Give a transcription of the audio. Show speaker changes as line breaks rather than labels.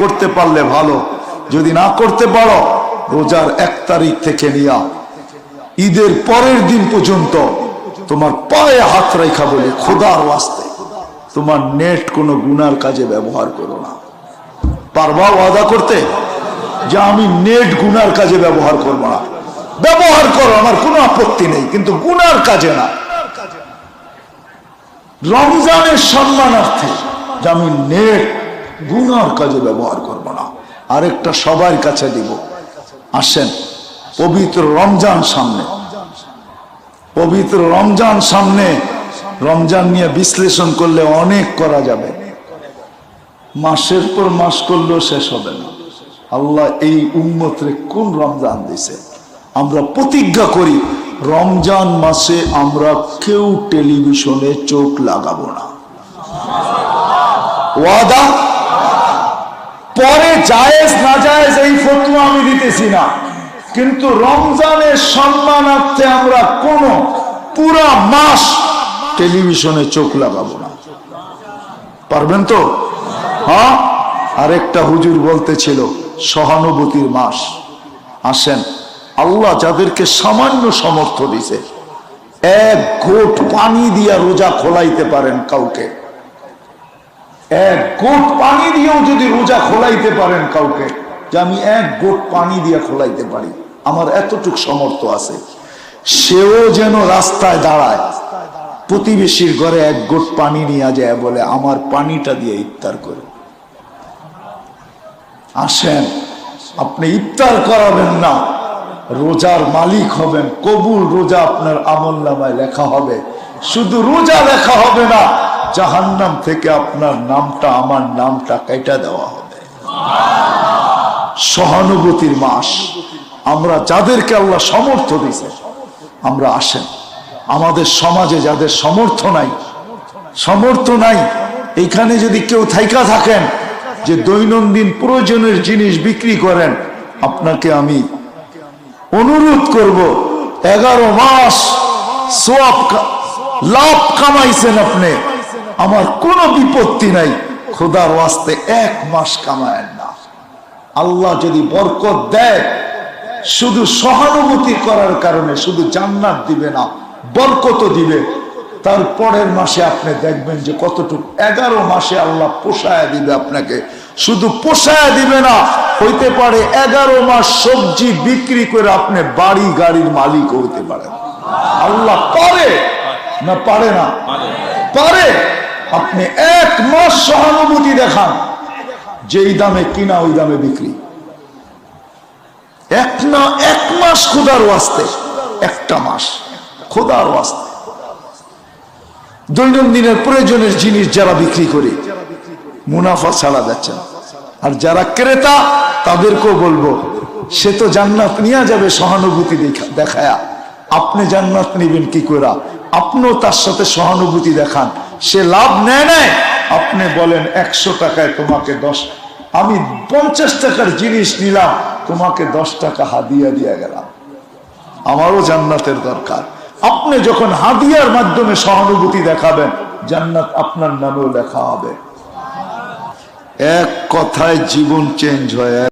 করতে পারলে ভালো, যদি না করতে পারো রোজার 1 তারিখ থেকে নিয়া ঈদের পরের দিন পর্যন্ত তোমার পায়ে হাত রেখা বলে খোদার ওয়াস্তে তোমার নেট কোনো গুনার কাজে ব্যবহার করো না। পারবা ওয়াদা করতে যে আমি নেট গুনার কাজে ব্যবহার করবো না? ব্যবহার করো, আমার কোনো আপত্তি নেই, কিন্তু গুনার কাজে না। রমজানের সম্মানার্থে যে আমি নেট গুনার কাজে ব্যবহার করবো না। আরেকটা সবার কাছে দিব, আসেন পবিত্র রমজান সামনে, পবিত্র রমজান সামনে। রমজান নিয়ে বিশ্লেষণ করলে অনেক করা যাবে, মাসের পর মাস করলেও শেষ হবে না। আল্লাহ এই উম্মতরে কোন রমজান দিছে? আমরা প্রতিজ্ঞা করি রমজান মাসে আমরা কেউ টেলিভিশনে চোখ লাগাবো না। ওয়াদা? পরে জায়েজ না জায়েজ এই ফতোয়া আমি দিতেছি না, কিন্তু রমজানের সম্মানার্থে আমরা কোন পুরা মাস টেলিভিশনে চোখ লাগাবো না। পারবেন তো? হ্যাঁ। আরেকটা হুজুর বলতেছিল সহানুভূতির মাস। আসেন, আল্লাহ যাদেরকে সামান্য সামর্থ্য দিছে, 1 ঘোট পানি দিয়া রোজা খোলাইতে পারেন কাউকে, 1 ঘোট পানি দিয়েও যদি রোজা খোলাইতে পারেন কাউকে, যে আমি 1 ঘোট পানি দিয়ে খোলাইতে পারি, আমার এতটুক সামর্থ্য আছে, সেও যেন রাস্তায় দাঁড়ায় প্রতিবেশীর ঘরে 1 ঘোট পানি নিয়ে যায়, বলে আমার পানিটা দিয়ে ইফতার করো। আসেন, আপনি ইফতার করাবেন না, রোজার মালিক হবেন, কবুল রোজা আপনার আমলনামায় লেখা হবে। শুধু রোজা লেখা হবে না, জাহান্নাম থেকে আপনার নামটা আমার নামটা কেটে দেওয়া হবে। সহানুভূতির মাস। আমরা যাদেরকে আল্লাহ সামর্থ্য দিয়েছে, আমরা আসেন, আমাদের সমাজে যাদের সামর্থ্য নাই, এইখানে যদি কেউ থাইকা থাকেন যে দৈনন্দিন প্রয়োজনের জিনিস বিক্রি করেন, আপনাকে আমি অনুরোধ করব, 11 মাস সওয়াব লাভ কামাইছেন আপনি, আমার কোনো বিপত্তি নাই, খোদার ওয়াস্তে 1 মাস কামায়েন না। আল্লাহ যদি বরকত দেয়, শুধু সহানুভূতি করার কারণে শুধু জান্নাত দিবে না, বরকতও দিবে। তারপরের মাসে আপনি দেখবেন যে কতটুকু 11 মাসে আল্লাহ পোষায় দিবে আপনাকে। শুধু পোষায় দিবে না, হইতে পারে 11 মাস সবজি বিক্রি করে আপনি বাড়ি গাড়ির মালিক হইতে পারেন। আল্লাহ পারে না? পারে না? পারে। আপনি 1 মাস সহানুভূতি দেখান, যেই দামে কিনা ওই দামে বিক্রি। 1 মাস খোদার ওয়াস্তে, 1টা মাস খোদার ওয়াস্তে দৈনন্দিনের প্রয়োজনের জিনিস যারা বিক্রি করে মুনাফা ছাড়া যাচ্ছে না। আর যারা ক্রেতা তাদেরকেও বলবো, সে তো জান্নাত নিয়ে যাবে সহানুভূতি দেখায়া, আপনি জান্নাত নিবেন কি করে? আপনিও তার সাথে সহানুভূতি দেখান। সে লাভ নেয়, আপনি বলেন 100 টাকায় তোমাকে 10, আমি 50 টাকার জিনিস নিলাম, তোমাকে 10 টাকা হাদিয়া দিয়ে গেলাম, আমারও জান্নাতের দরকার। আপনি যখন হাদিয়ার মাধ্যমে সহানুভূতি দেখাবেন, জান্নাত আপনার নামেও লেখা হবে। এক কথায় জীবন চেঞ্জ হয়।